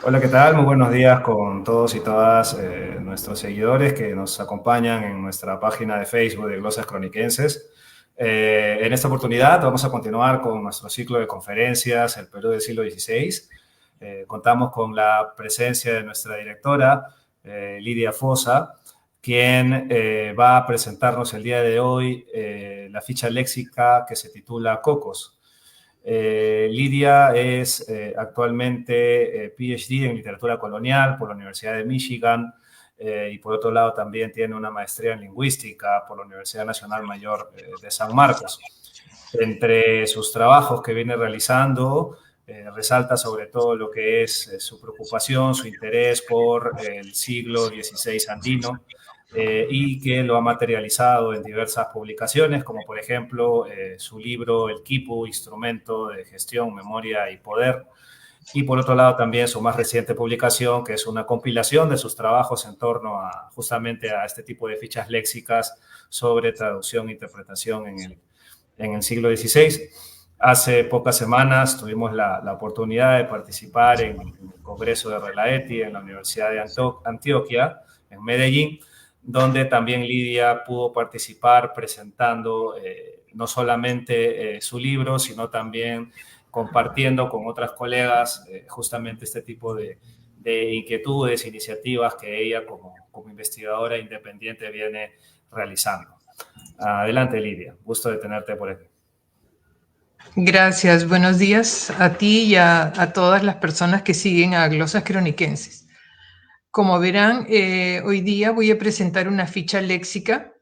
Hola, ¿qué tal? Muy buenos días con todos y todas nuestros seguidores que nos acompañan en nuestra página de Facebook de Glosas Croniquenses. En esta oportunidad vamos a continuar con nuestro ciclo de conferencias, El Perú del siglo XVI. Contamos con la presencia de nuestra directora, Lidia Fosa, quien va a presentarnos el día de hoy la ficha léxica que se titula Cocos. Lidia es actualmente PhD en literatura colonial por la Universidad de Michigan y por otro lado también tiene una maestría en lingüística por la Universidad Nacional Mayor de San Marcos. Entre sus trabajos que viene realizando, resalta sobre todo lo que es su preocupación, su interés por el siglo XVI andino, y que lo ha materializado en diversas publicaciones, como por ejemplo su libro El Quipu, Instrumento de Gestión, Memoria y Poder, y por otro lado también su más reciente publicación, que es una compilación de sus trabajos en torno a justamente a este tipo de fichas léxicas sobre traducción e interpretación en el siglo XVI. Hace pocas semanas tuvimos la oportunidad de participar en el Congreso de Relaeti en la Universidad de Antioquia, en Medellín, donde también Lidia pudo participar presentando no solamente su libro, sino también compartiendo con otras colegas justamente este tipo de inquietudes, iniciativas que ella como investigadora independiente viene realizando. Adelante, Lidia. Gusto de tenerte por aquí. Gracias, buenos días a ti y a todas las personas que siguen a Glosas Croniquenses. Como verán, hoy día voy a presentar una ficha léxica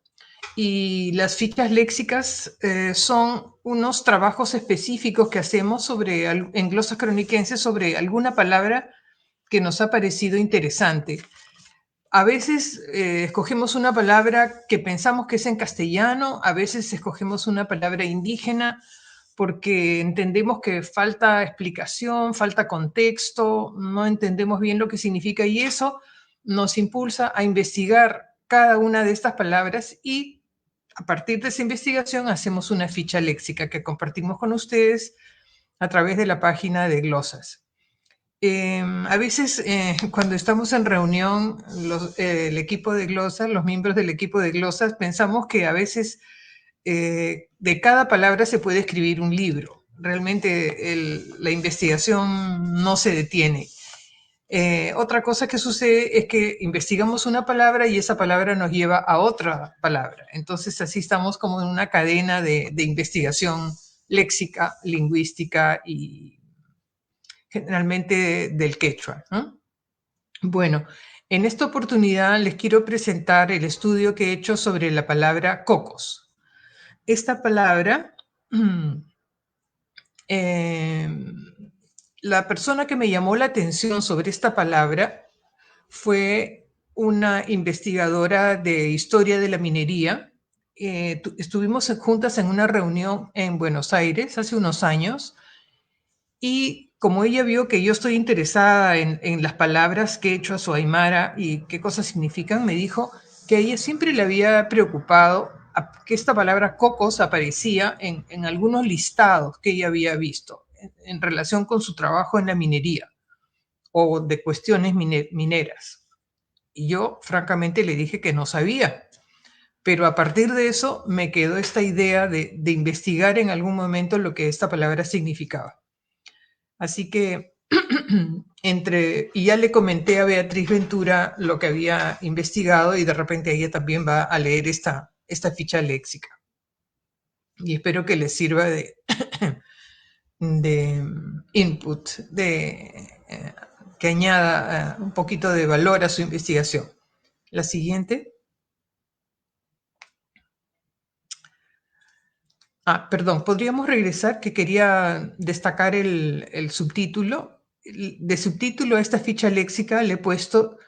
y las fichas léxicas son unos trabajos específicos que hacemos en Glosas Croniquenses sobre alguna palabra que nos ha parecido interesante. A veces escogemos una palabra que pensamos que es en castellano, a veces escogemos una palabra indígena, porque entendemos que falta explicación, falta contexto, no entendemos bien lo que significa y eso nos impulsa a investigar cada una de estas palabras y a partir de esa investigación hacemos una ficha léxica que compartimos con ustedes a través de la página de Glosas. A veces cuando estamos en reunión, el equipo de Glosas, los miembros del equipo de Glosas, pensamos que a veces de cada palabra se puede escribir un libro. Realmente la investigación no se detiene. Otra cosa que sucede es que investigamos una palabra y esa palabra nos lleva a otra palabra. Entonces así estamos como en una cadena de investigación léxica, lingüística y generalmente del quechua, ¿no? Bueno, en esta oportunidad les quiero presentar el estudio que he hecho sobre la palabra cocos. Esta palabra, eh, la persona que me llamó la atención sobre esta palabra fue una investigadora de historia de la minería. Estuvimos juntas en una reunión en Buenos Aires hace unos años y como ella vio que yo estoy interesada en las palabras quechua o aymara y qué cosas significan, me dijo que a ella siempre le había preocupado que esta palabra cocos aparecía en algunos listados que ella había visto en relación con su trabajo en la minería o de cuestiones mineras. Y yo francamente le dije que no sabía, pero a partir de eso me quedó esta idea de investigar en algún momento lo que esta palabra significaba. Así que y ya le comenté a Beatriz Ventura lo que había investigado y de repente ella también va a leer esta ficha léxica. Y espero que les sirva de input, que añada un poquito de valor a su investigación. La siguiente. Perdón, podríamos regresar, que quería destacar el subtítulo. De subtítulo a esta ficha léxica le he puesto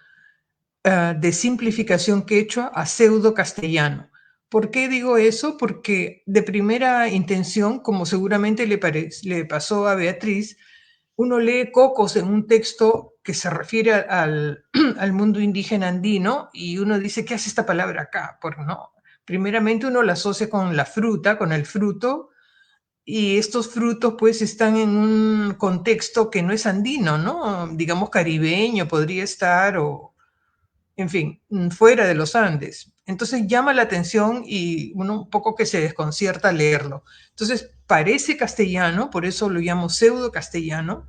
de simplificación quechua a pseudo castellano. ¿Por qué digo eso? Porque de primera intención, como seguramente le pasó a Beatriz, uno lee cocos en un texto que se refiere al mundo indígena andino y uno dice, ¿qué hace esta palabra acá? Porque no, primeramente uno la asocia con la fruta, con el fruto, y estos frutos pues están en un contexto que no es andino, ¿no? Digamos caribeño podría estar o, en fin, fuera de los Andes. Entonces llama la atención y uno un poco que se desconcierta al leerlo. Entonces parece castellano, por eso lo llamo pseudo castellano,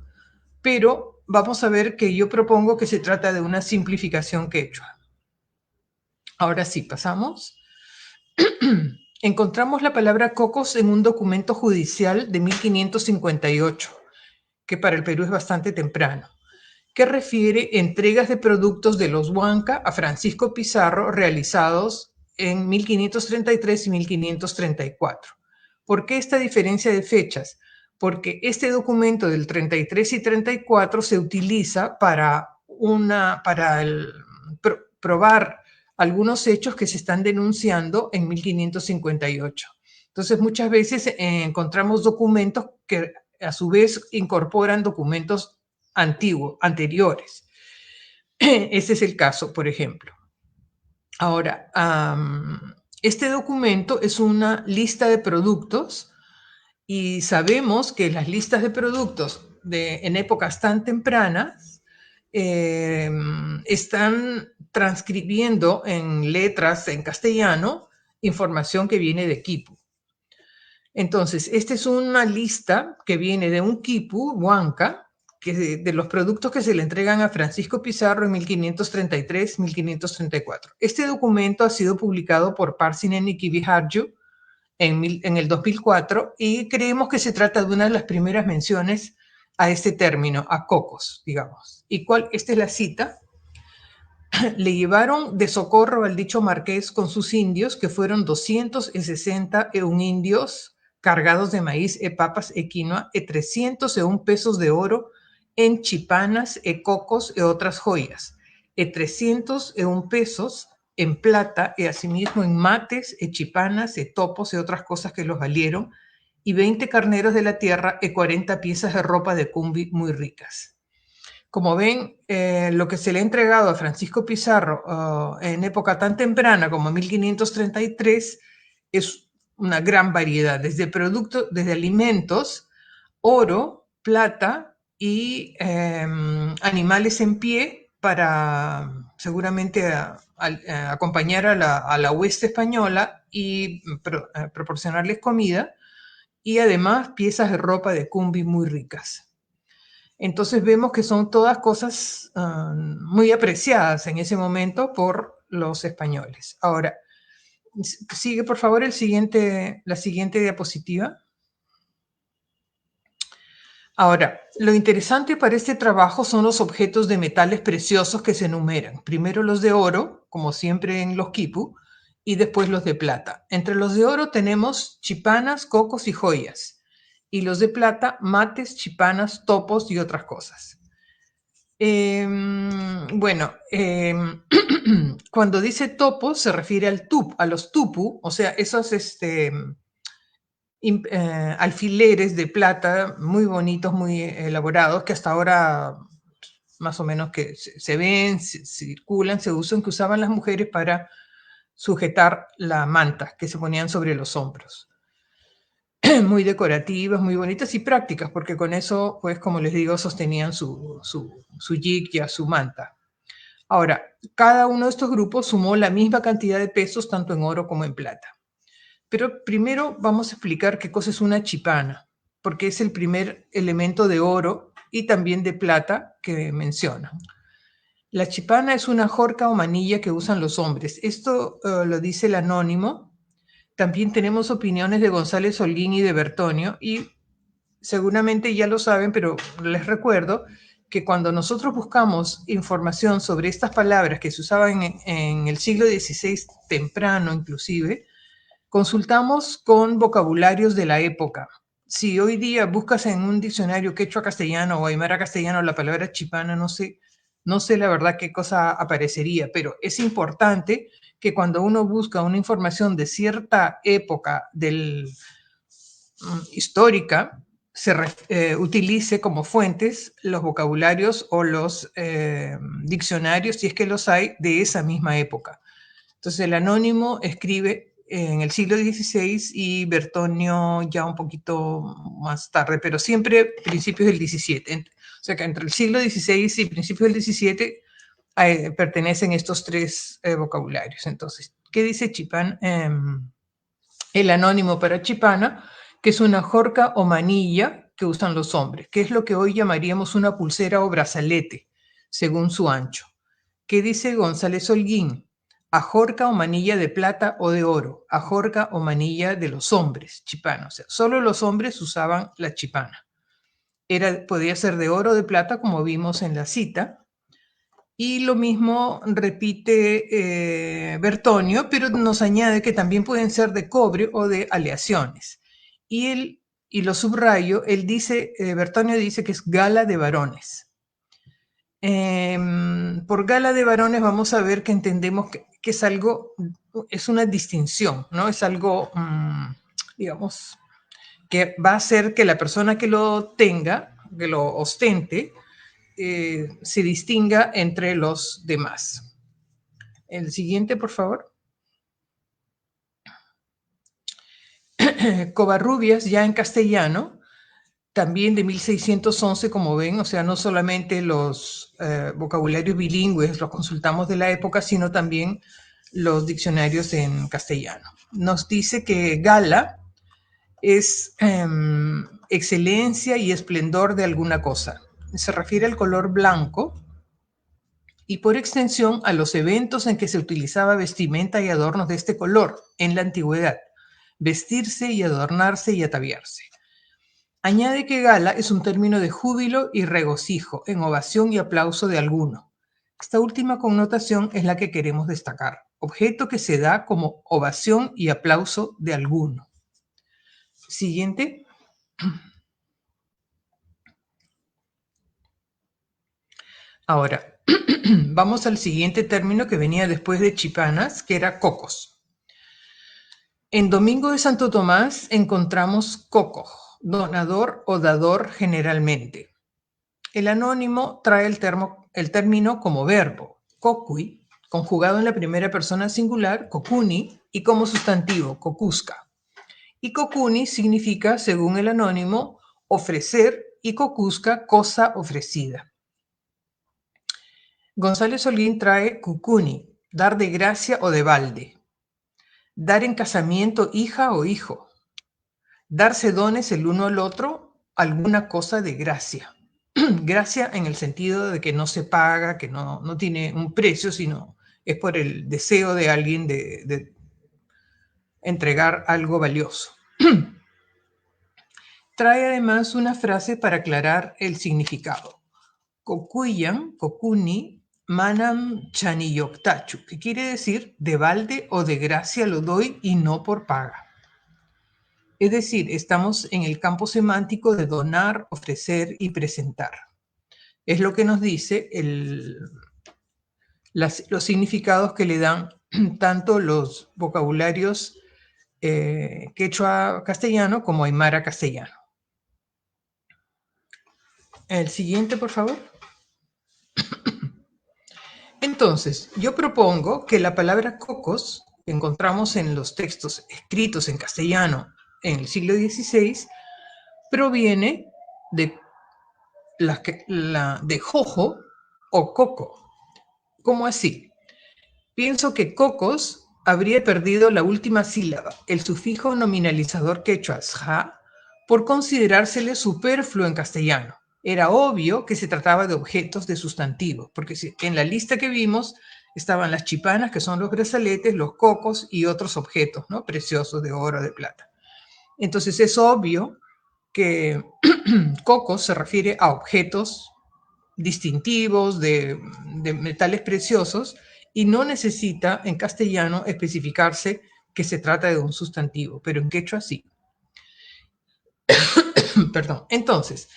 pero vamos a ver que yo propongo que se trata de una simplificación quechua. Ahora sí, pasamos. Encontramos la palabra cocos en un documento judicial de 1558, que para el Perú es bastante temprano, que refiere entregas de productos de los Huanca a Francisco Pizarro realizados en 1533 y 1534. ¿Por qué esta diferencia de fechas? Porque este documento del 33 y 34 se utiliza para probar algunos hechos que se están denunciando en 1558. Entonces, muchas veces encontramos documentos que a su vez incorporan documentos anteriores. Ese es el caso, por ejemplo. Ahora, este documento es una lista de productos y sabemos que las listas de productos en épocas tan tempranas están transcribiendo en letras en castellano información que viene de quipu. Entonces, esta es una lista que viene de un quipu, Huanca, de los productos que se le entregan a Francisco Pizarro en 1533-1534. Este documento ha sido publicado por Parsinen y Kiviharju en el 2004 y creemos que se trata de una de las primeras menciones a este término, a cocos, digamos. Esta es la cita. Le llevaron de socorro al dicho marqués con sus indios, que fueron 260 indios cargados de maíz, papas, quinoa, 301 pesos de oro en chipanas, cocos y otras joyas, 301 pesos en plata y asimismo en mates, chipanas, topos y otras cosas que los valieron, y 20 carneros de la tierra y 40 piezas de ropa de cumbi muy ricas. Como ven, lo que se le ha entregado a Francisco Pizarro en época tan temprana como 1533 es una gran variedad, desde productos, desde alimentos, oro, plata y animales en pie para seguramente acompañar a la hueste española y proporcionarles comida, y además piezas de ropa de cumbi muy ricas. Entonces vemos que son todas cosas muy apreciadas en ese momento por los españoles. Ahora, sigue por favor la siguiente diapositiva. Ahora, lo interesante para este trabajo son los objetos de metales preciosos que se enumeran. Primero los de oro, como siempre en los quipu, y después los de plata. Entre los de oro tenemos chipanas, cocos y joyas. Y los de plata, mates, chipanas, topos y otras cosas. Cuando dice topos se refiere a los tupu, o sea, esos alfileres de plata muy bonitos, muy elaborados, que hasta ahora más o menos que se ven, circulan, se usan, que usaban las mujeres para sujetar la manta que se ponían sobre los hombros. Muy decorativas, muy bonitas y prácticas, porque con eso, pues como les digo, sostenían su yigya, su manta. Ahora, cada uno de estos grupos sumó la misma cantidad de pesos, tanto en oro como en plata. Pero primero vamos a explicar qué cosa es una chipana, porque es el primer elemento de oro y también de plata que mencionan. La chipana es una jorca o manilla que usan los hombres. Esto lo dice el Anónimo. También tenemos opiniones de González Holguín y de Bertonio, y seguramente ya lo saben, pero les recuerdo que cuando nosotros buscamos información sobre estas palabras que se usaban en el siglo XVI, temprano inclusive, consultamos con vocabularios de la época. Si hoy día buscas en un diccionario quechua castellano o aymara castellano la palabra chipana, no sé la verdad qué cosa aparecería, pero es importante que cuando uno busca una información de cierta época histórica, se utilice como fuentes los vocabularios o los diccionarios, si es que los hay, de esa misma época. Entonces el Anónimo escribe en el siglo XVI y Bertonio ya un poquito más tarde, pero siempre principios del XVII. O sea que entre el siglo XVI y principios del XVII pertenecen estos tres vocabularios. Entonces, ¿qué dice Chipán? El anónimo para chipana, que es una jorca o manilla que usan los hombres, que es lo que hoy llamaríamos una pulsera o brazalete, según su ancho. ¿Qué dice González Holguín? Ajorca o manilla de plata o de oro, ajorca o manilla de los hombres, chipana. O sea, solo los hombres usaban la chipana. Podía ser de oro o de plata, como vimos en la cita. Y lo mismo repite Bertonio, pero nos añade que también pueden ser de cobre o de aleaciones. Y lo subrayo, Bertonio dice que es gala de varones. Por gala de varones vamos a ver que entendemos que es algo, es una distinción, ¿no? Es algo, digamos, que va a hacer que la persona que lo tenga, que lo ostente, se distinga entre los demás. El siguiente, por favor. Covarrubias, ya en castellano, también de 1611, como ven, o sea, no solamente los vocabularios bilingües los consultamos de la época, sino también los diccionarios en castellano. Nos dice que gala es excelencia y esplendor de alguna cosa. Se refiere al color blanco y por extensión a los eventos en que se utilizaba vestimenta y adornos de este color en la antigüedad, vestirse y adornarse y ataviarse. Añade que gala es un término de júbilo y regocijo, en ovación y aplauso de alguno. Esta última connotación es la que queremos destacar, objeto que se da como ovación y aplauso de alguno. Siguiente. Ahora, vamos al siguiente término que venía después de chipanas, que era cocos. En Domingo de Santo Tomás encontramos coco, donador o dador generalmente. El anónimo trae el término como verbo, cocui, conjugado en la primera persona singular, cocuni, y como sustantivo, cocusca. Y cocuni significa, según el anónimo, ofrecer, y cocusca, cosa ofrecida. González Holguín trae cucuni, dar de gracia o de balde. Dar en casamiento hija o hijo. Darse dones el uno al otro, alguna cosa de gracia. Gracia en el sentido de que no se paga, que no tiene un precio, sino es por el deseo de alguien de entregar algo valioso. Trae además una frase para aclarar el significado. Cocuyan, cocuni, manam chaniyoctachu, que quiere decir de balde o de gracia lo doy y no por paga. Es decir, estamos en el campo semántico de donar, ofrecer y presentar. Es lo que nos dice los significados que le dan tanto los vocabularios quechua castellano como aymara castellano. El siguiente, por favor. Entonces, yo propongo que la palabra cocos, que encontramos en los textos escritos en castellano en el siglo XVI, proviene de jojo o coco. ¿Cómo así? Pienso que cocos habría perdido la última sílaba, el sufijo nominalizador quechua, ja, por considerársele superfluo en castellano. Era obvio que se trataba de objetos de sustantivos, porque en la lista que vimos estaban las chipanas, que son los brazaletes, los cocos y otros objetos, ¿no? Preciosos de oro, de plata. Entonces es obvio que cocos se refiere a objetos distintivos de metales preciosos y no necesita en castellano especificarse que se trata de un sustantivo, pero en quechua sí. Perdón. Entonces,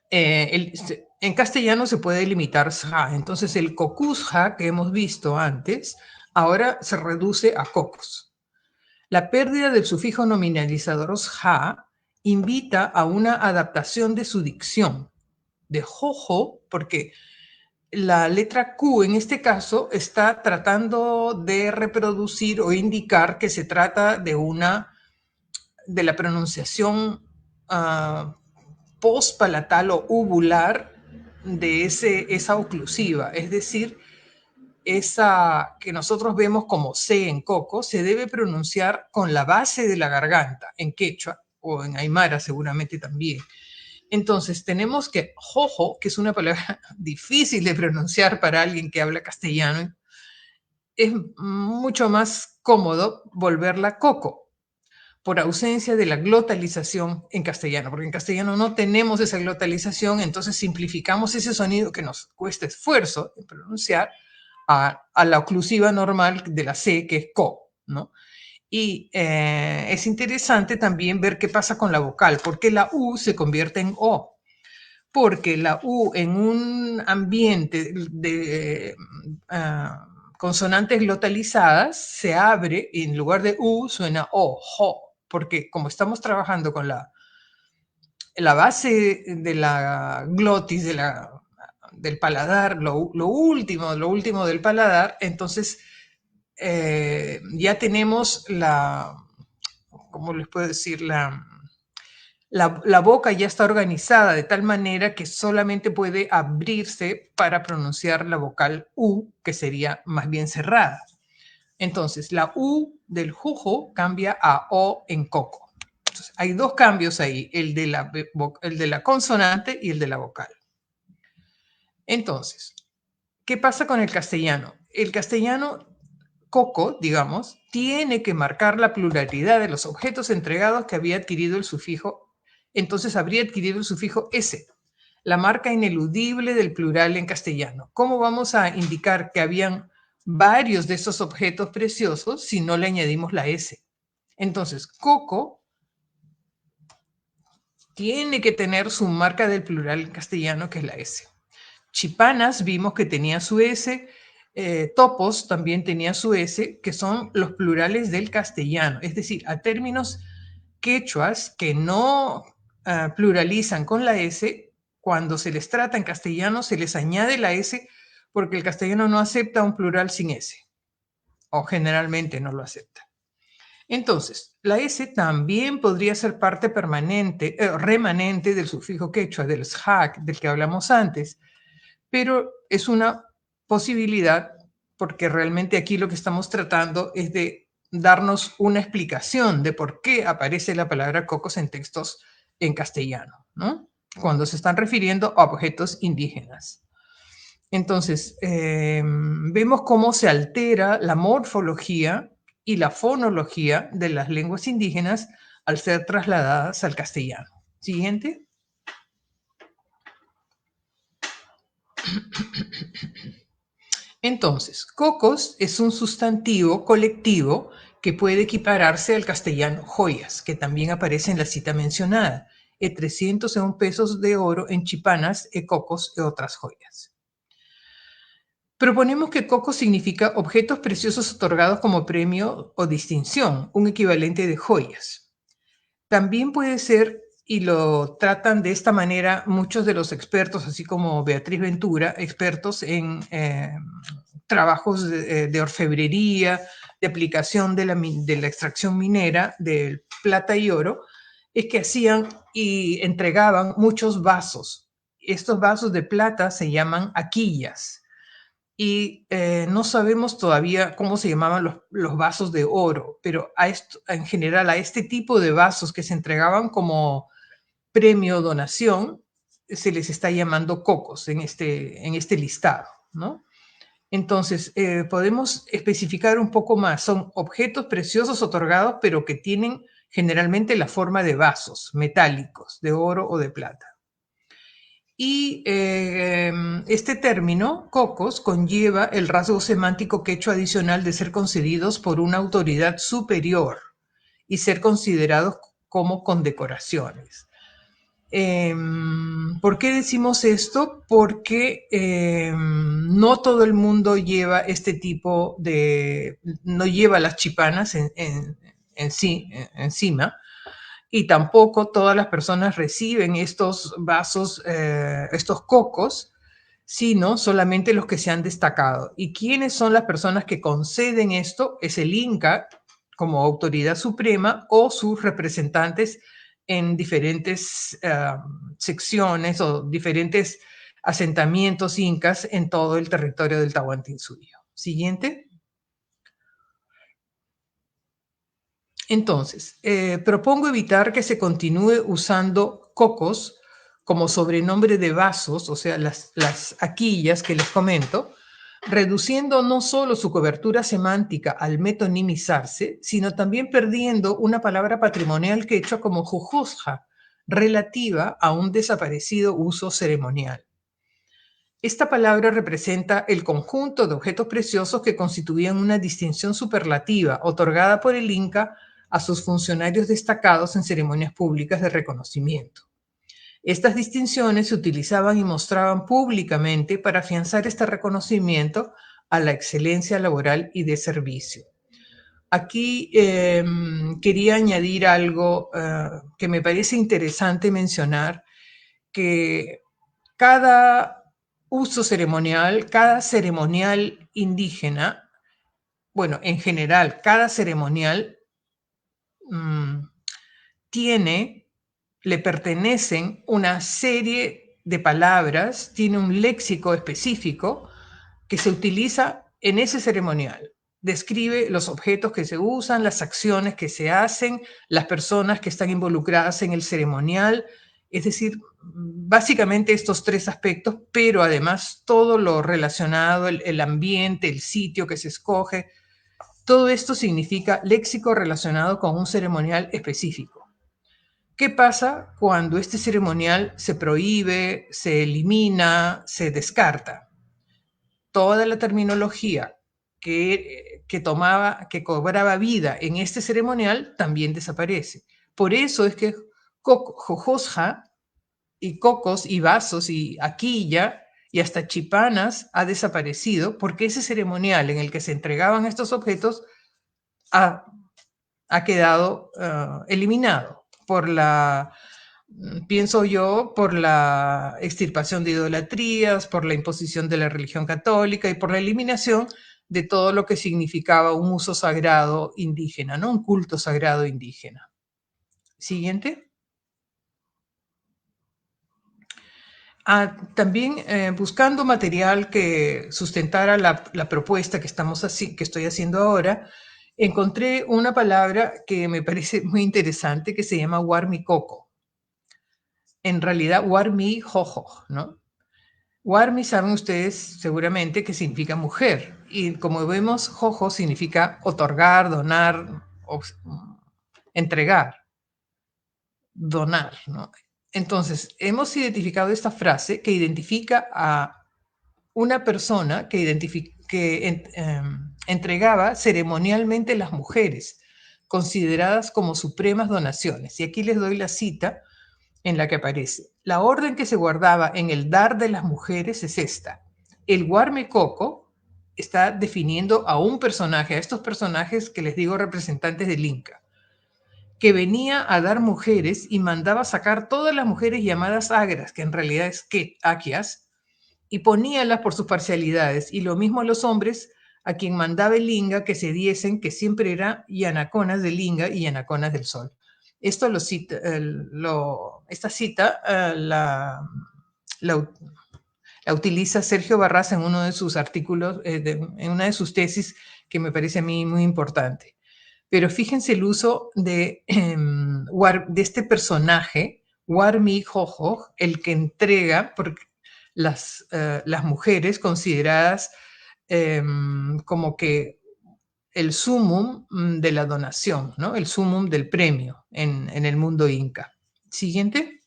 en castellano se puede limitar ja. Entonces, el cocusja que hemos visto antes, ahora se reduce a cocos. La pérdida del sufijo nominalizador ja invita a una adaptación de su dicción, de jojo, porque la letra Q en este caso está tratando de reproducir o indicar que se trata de la pronunciación postpalatal o uvular de esa oclusiva, es decir, esa que nosotros vemos como C en coco, se debe pronunciar con la base de la garganta, en quechua o en aymara seguramente también. Entonces tenemos que jojo, que es una palabra difícil de pronunciar para alguien que habla castellano, es mucho más cómodo volverla coco, por ausencia de la glotalización en castellano, porque en castellano no tenemos esa glotalización, entonces simplificamos ese sonido que nos cuesta esfuerzo en pronunciar a la oclusiva normal de la C, que es co, ¿no? Y es interesante también ver qué pasa con la vocal, porque la U se convierte en O, porque la U en un ambiente de consonantes glotalizadas se abre y en lugar de U suena O, jo, porque como estamos trabajando con la base de la glotis, del paladar, lo último del paladar, entonces ya tenemos ¿cómo les puedo decir? La boca ya está organizada de tal manera que solamente puede abrirse para pronunciar la vocal U, que sería más bien cerrada. Entonces, la U del jujo cambia a O en coco. Entonces, hay dos cambios ahí, el de la consonante y el de la vocal. Entonces, ¿qué pasa con el castellano? El castellano coco, digamos, tiene que marcar la pluralidad de los objetos entregados que había adquirido el sufijo, entonces habría adquirido el sufijo S, la marca ineludible del plural en castellano. ¿Cómo vamos a indicar que habían varios de esos objetos preciosos si no le añadimos la S? Entonces, coco tiene que tener su marca del plural en castellano, que es la S. Chipanas vimos que tenía su S, topos también tenía su S, que son los plurales del castellano, es decir, a términos quechuas que no pluralizan con la S, cuando se les trata en castellano se les añade la S porque el castellano no acepta un plural sin S, o generalmente no lo acepta. Entonces, la S también podría ser parte permanente, remanente del sufijo quechua, del shak, del que hablamos antes, pero es una posibilidad porque realmente aquí lo que estamos tratando es de darnos una explicación de por qué aparece la palabra cocos en textos en castellano, ¿no? Cuando se están refiriendo a objetos indígenas. Entonces, vemos cómo se altera la morfología y la fonología de las lenguas indígenas al ser trasladadas al castellano. Siguiente. Entonces, cocos es un sustantivo colectivo que puede equipararse al castellano joyas, que también aparece en la cita mencionada, 301 pesos de oro en chipanas, cocos y otras joyas. Proponemos que coco significa objetos preciosos otorgados como premio o distinción, un equivalente de joyas. También puede ser, y lo tratan de esta manera muchos de los expertos, así como Beatriz Ventura, expertos en trabajos de orfebrería, de aplicación de la extracción minera del plata y oro, es que hacían y entregaban muchos vasos. Estos vasos de plata se llaman aquillas y no sabemos todavía cómo se llamaban los vasos de oro, pero en general a este tipo de vasos que se entregaban como premio o donación se les está llamando cocos en este listado, ¿no? Entonces, podemos especificar un poco más. Son objetos preciosos otorgados, pero que tienen generalmente la forma de vasos metálicos, de oro o de plata. Y este término, cocos, conlleva el rasgo semántico quechua adicional de ser concedidos por una autoridad superior y ser considerados como condecoraciones. ¿Por qué decimos esto? Porque no todo el mundo lleva este tipo no lleva las chipanas encima, y tampoco todas las personas reciben estos vasos, estos cocos sino solamente los que se han destacado. ¿Y quiénes son las personas que conceden esto? Es el Inca como autoridad suprema o sus representantes en diferentes secciones o diferentes asentamientos incas en todo el territorio del Tahuantinsuyo. Siguiente. Entonces, propongo evitar que se continúe usando cocos como sobrenombre de vasos, o sea, las aquillas que les comento, reduciendo no solo su cobertura semántica al metonimizarse, sino también perdiendo una palabra patrimonial quechua como jujusja, relativa a un desaparecido uso ceremonial. Esta palabra representa el conjunto de objetos preciosos que constituían una distinción superlativa otorgada por el Inca a sus funcionarios destacados en ceremonias públicas de reconocimiento. Estas distinciones se utilizaban y mostraban públicamente para afianzar este reconocimiento a la excelencia laboral y de servicio. Aquí quería añadir algo que me parece interesante mencionar, que cada uso ceremonial, cada ceremonial indígena, bueno, en general, cada ceremonial le pertenecen una serie de palabras, tiene un léxico específico que se utiliza en ese ceremonial. Describe los objetos que se usan, las acciones que se hacen, las personas que están involucradas en el ceremonial, es decir, básicamente estos tres aspectos, pero además todo lo relacionado, el ambiente, el sitio que se escoge, todo esto significa léxico relacionado con un ceremonial específico. ¿Qué pasa cuando este ceremonial se prohíbe, se elimina, se descarta? Toda la terminología que cobraba vida en este ceremonial también desaparece. Por eso es que jojosja y cocos y vasos y aquilla y hasta chipanas ha desaparecido, porque ese ceremonial en el que se entregaban estos objetos ha quedado eliminado por pienso yo, por la extirpación de idolatrías, por la imposición de la religión católica y por la eliminación de todo lo que significaba un uso sagrado indígena, ¿no? Un culto sagrado indígena. Siguiente. También buscando material que sustentara la propuesta que estoy haciendo ahora, encontré una palabra que me parece muy interesante que se llama Warmi-Coco. En realidad, Warmi-Jojo, ¿no? Warmi, saben ustedes seguramente que significa mujer. Y como vemos, Jojo significa otorgar, donar, entregar, donar, ¿no? Entonces, hemos identificado esta frase que identifica a una persona que entregaba ceremonialmente las mujeres, consideradas como supremas donaciones. Y aquí les doy la cita en la que aparece. La orden que se guardaba en el dar de las mujeres es esta. El Warme Coco está definiendo a un personaje, a estos personajes que les digo representantes del Inca, que venía a dar mujeres y mandaba sacar todas las mujeres llamadas agras, que en realidad es aquias, y poníalas por sus parcialidades, y lo mismo a los hombres, a quien mandaba el Inca que se diesen, que siempre era yanaconas del Inca y yanaconas del Sol. Esto esta cita la utiliza Sergio Barraza en uno de sus artículos, en una de sus tesis, que me parece a mí muy importante. Pero fíjense el uso de este personaje, Warmi Jojo, el que entrega, porque las mujeres consideradas como que el sumum de la donación, ¿no? El sumum del premio en el mundo inca. Siguiente.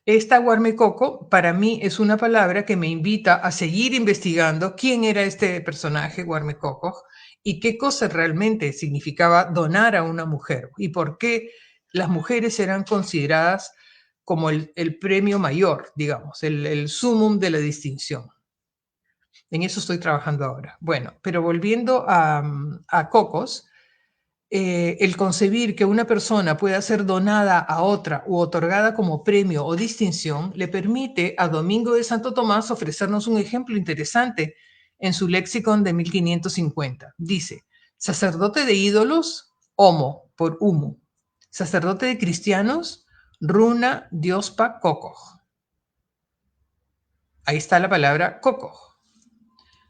Esta Huarmecoco para mí es una palabra que me invita a seguir investigando quién era este personaje Huarmecoco y qué cosa realmente significaba donar a una mujer y por qué las mujeres eran consideradas como el premio mayor, digamos, el sumum de la distinción. En eso estoy trabajando ahora. Bueno, pero volviendo a Cocos, el concebir que una persona pueda ser donada a otra u otorgada como premio o distinción le permite a Domingo de Santo Tomás ofrecernos un ejemplo interesante en su léxico de 1550. Dice, sacerdote de ídolos, homo, por humo. Sacerdote de cristianos, runa, diospa, cocoj. Ahí está la palabra cocoj,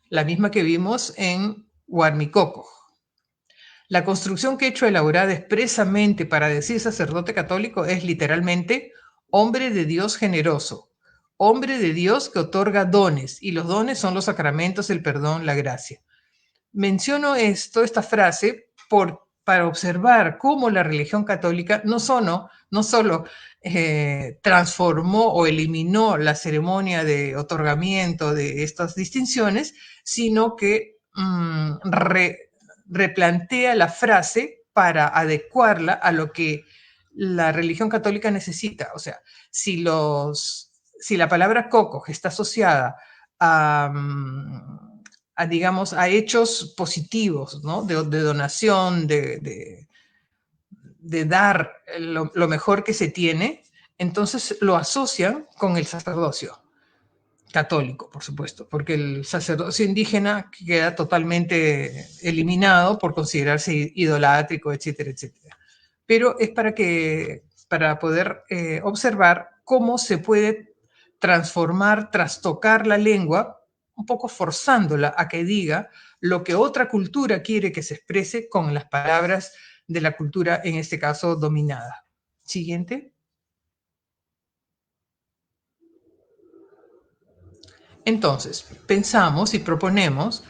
la misma que vimos en Huarmicocoj. La construcción quechua elaborada expresamente para decir sacerdote católico es literalmente hombre de Dios generoso, hombre de Dios que otorga dones, y los dones son los sacramentos, el perdón, la gracia. Menciono esta frase, para observar cómo la religión católica no solo transformó o eliminó la ceremonia de otorgamiento de estas distinciones, sino que replantea la frase para adecuarla a lo que la religión católica necesita. O sea, si la palabra coco está asociada digamos, a hechos positivos, ¿no? De donación, de dar lo mejor que se tiene, entonces lo asocian con el sacerdocio católico, por supuesto, porque el sacerdocio indígena queda totalmente eliminado por considerarse idolátrico, etcétera, etcétera. Pero es para poder observar cómo se puede transformar, trastocar la lengua, un poco forzándola a que diga lo que otra cultura quiere que se exprese con las palabras de la cultura, en este caso, dominada. Siguiente. Entonces, pensamos y proponemos,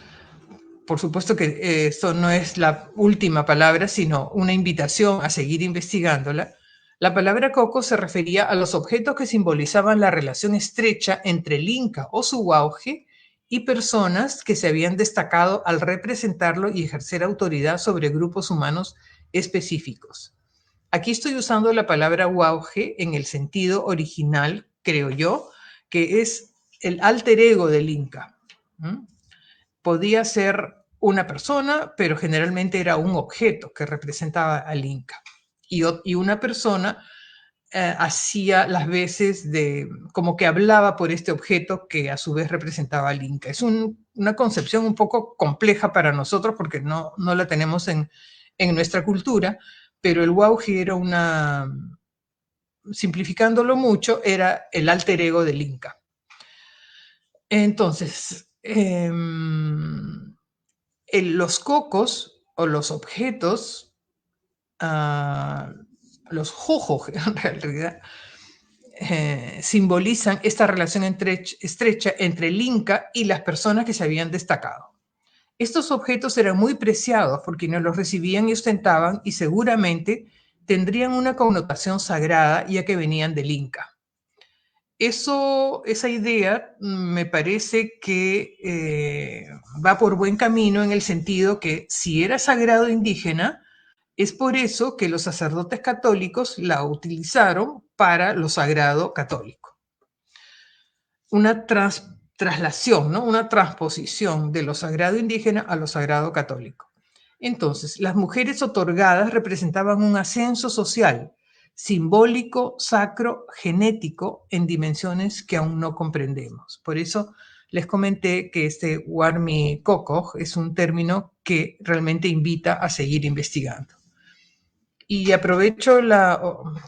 por supuesto que esto no es la última palabra, sino una invitación a seguir investigándola. La palabra coco se refería a los objetos que simbolizaban la relación estrecha entre el Inca o su auge y personas que se habían destacado al representarlo y ejercer autoridad sobre grupos humanos específicos. Aquí estoy usando la palabra auge en el sentido original, creo yo, que es el alter ego del Inca. Podía ser una persona, pero generalmente era un objeto que representaba al Inca. Y una persona hacía las veces de como que hablaba por este objeto que a su vez representaba al Inca. Es una concepción un poco compleja para nosotros porque no la tenemos en nuestra cultura, pero el Wauji era simplificándolo mucho, era el alter ego del Inca. Entonces, los cocos o los objetos, los jojos en realidad, simbolizan esta relación estrecha entre el Inca y las personas que se habían destacado. Estos objetos eran muy preciados por quienes los recibían y ostentaban, y seguramente tendrían una connotación sagrada ya que venían del Inca. Esa idea me parece que va por buen camino en el sentido que si era sagrado indígena, es por eso que los sacerdotes católicos la utilizaron para lo sagrado católico. Una traslación, ¿no? Una transposición de lo sagrado indígena a lo sagrado católico. Entonces, las mujeres otorgadas representaban un ascenso social, simbólico, sacro, genético, en dimensiones que aún no comprendemos. Por eso les comenté que este Huarmicocoj es un término que realmente invita a seguir investigando. Y aprovecho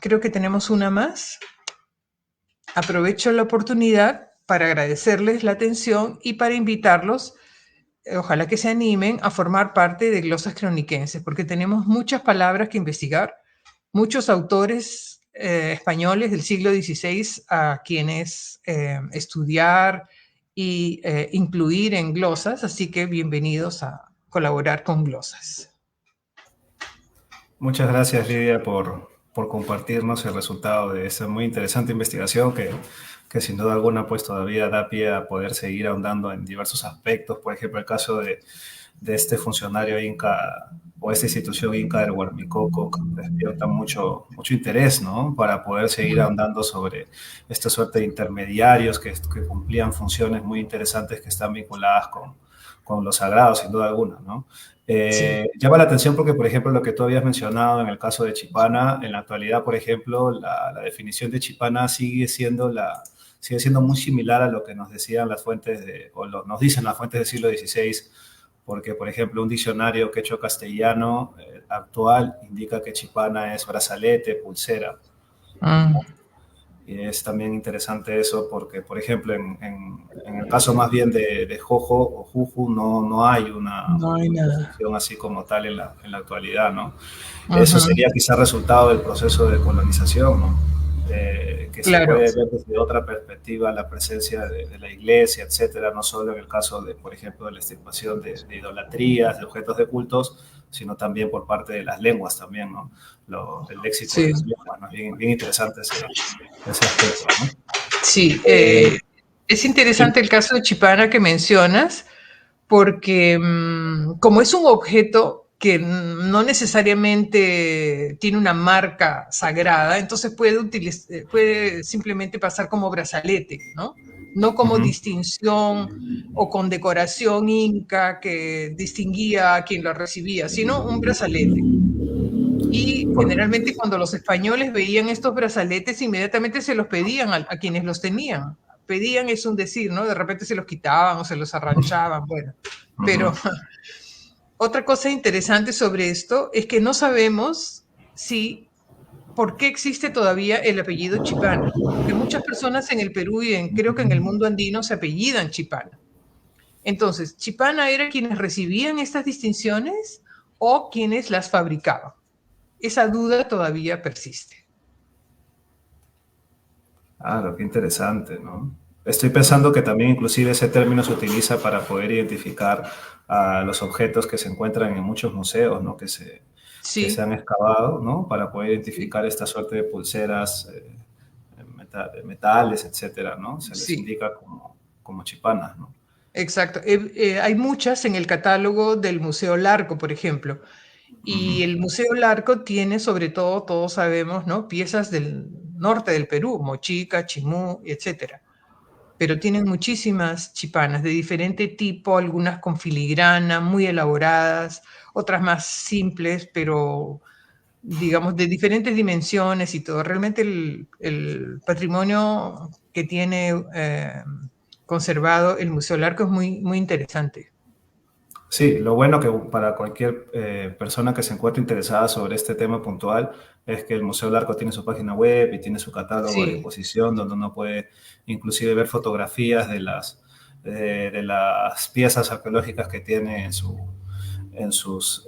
creo que tenemos una más. Aprovecho la oportunidad para agradecerles la atención y para invitarlos, ojalá que se animen a formar parte de Glosas Croniquenses, porque tenemos muchas palabras que investigar, muchos autores españoles del siglo XVI a quienes estudiar y incluir en glosas, así que bienvenidos a colaborar con glosas. Muchas gracias, Lidia, por compartirnos el resultado de esta muy interesante investigación que sin duda alguna pues todavía da pie a poder seguir ahondando en diversos aspectos. Por ejemplo, el caso de este funcionario inca o esta institución inca del Huarmicocoj despierta mucho interés, ¿no? Para poder seguir ahondando sobre esta suerte de intermediarios que cumplían funciones muy interesantes que están vinculadas con con lo sagrado, sin duda alguna, ¿no? Sí. Llama la atención porque, por ejemplo, lo que tú habías mencionado en el caso de Chipana, en la actualidad, por ejemplo, la definición de Chipana sigue siendo muy similar a lo que nos decían las fuentes nos dicen las fuentes del siglo XVI, porque, por ejemplo, un diccionario quechua-castellano actual indica que Chipana es brazalete, pulsera. Mm. Y es también interesante eso porque, por ejemplo, en el caso más bien de Jojo o Juju, no hay No hay una nada. definición así como tal en la actualidad, ¿no? Eso Ujú. sería quizá resultado del proceso de colonización, ¿no? Que se Claro. puede ver desde otra perspectiva la presencia de la iglesia, etcétera, no solo en el caso de, por ejemplo, de la extirpación de idolatrías, de objetos de cultos, sino también por parte de las lenguas también, ¿no? El léxico de Sí, las lenguas, ¿no? Bien interesante ese aspecto, ¿no? sí. Es Sí. interesante el caso de Chipana que mencionas, porque como es un objeto que no necesariamente tiene una marca sagrada, entonces puede simplemente pasar como brazalete, ¿no? No como Ujú. distinción o condecoración inca que distinguía a quien lo recibía, sino un brazalete. Y generalmente cuando los españoles veían estos brazaletes, inmediatamente se los pedían a quienes los tenían. Pedían es un decir, ¿no? De repente se los quitaban o se los arranchaban, bueno. Pero Ujú. otra cosa interesante sobre esto es que no sabemos si por qué existe todavía el apellido Chipana, porque muchas personas en el Perú y creo que en el mundo andino se apellidan Chipana. Entonces, ¿Chipana era quienes recibían estas distinciones o quienes las fabricaban? Esa duda todavía persiste. Claro, qué interesante, ¿no? Estoy pensando que también inclusive ese término se utiliza para poder identificar a los objetos que se encuentran en muchos museos, ¿no? Que se Sí, han excavado, ¿no? Para poder sí, identificar esta suerte de pulseras, metales, etcétera, ¿no? Se les sí, indica como chipanas, ¿no? exacto. Hay muchas en el catálogo del Museo Larco, por ejemplo. Y Ujú. el Museo Larco tiene, sobre todo, todos sabemos, ¿no? Piezas del norte del Perú, Mochica, Chimú, etcétera. Pero tienen muchísimas chipanas de diferente tipo, algunas con filigrana, muy elaboradas, otras más simples, pero digamos de diferentes dimensiones y todo. Realmente el patrimonio que tiene conservado el Museo Larco es muy, muy interesante. Sí, lo bueno que para cualquier persona que se encuentre interesada sobre este tema puntual es que el Museo del Arco tiene su página web y tiene su catálogo de Sí, exposición donde uno puede inclusive ver fotografías de las piezas arqueológicas que tiene en sus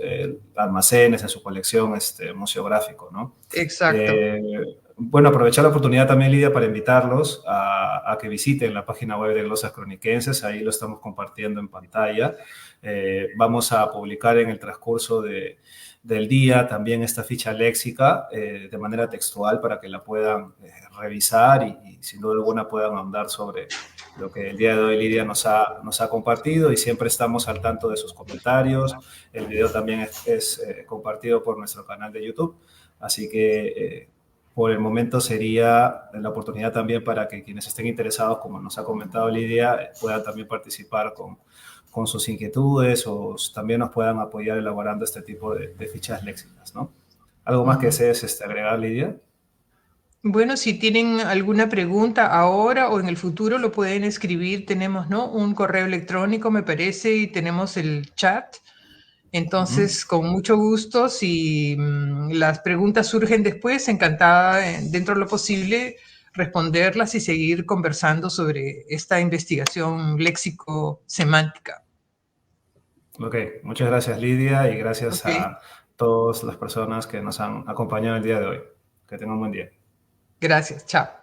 almacenes, en su colección museográfico, ¿no? exacto. Eh, bueno, aprovechar la oportunidad también, Lidia, para invitarlos a que visiten la página web de Glosas Croniquenses. Ahí lo estamos compartiendo en pantalla. Vamos a publicar en el transcurso del día también esta ficha léxica de manera textual para que la puedan revisar y sin duda alguna puedan ahondar sobre lo que el día de hoy Lidia nos ha compartido y siempre estamos al tanto de sus comentarios. El video también es compartido por nuestro canal de YouTube. Así que por el momento sería la oportunidad también para que quienes estén interesados, como nos ha comentado Lidia, puedan también participar con sus inquietudes o también nos puedan apoyar elaborando este tipo de fichas léxicas, ¿no? ¿Algo más que Ujú. desees agregar, Lidia? Bueno, si tienen alguna pregunta ahora o en el futuro lo pueden escribir. Tenemos, ¿no? Un correo electrónico, me parece, y tenemos el chat. Ujú. Entonces, con mucho gusto, si las preguntas surgen después, encantada, dentro de lo posible, responderlas y seguir conversando sobre esta investigación léxico-semántica. Ok, muchas gracias, Lidia, y gracias Ok, a todas las personas que nos han acompañado el día de hoy. Que tengan un buen día. gracias, chao.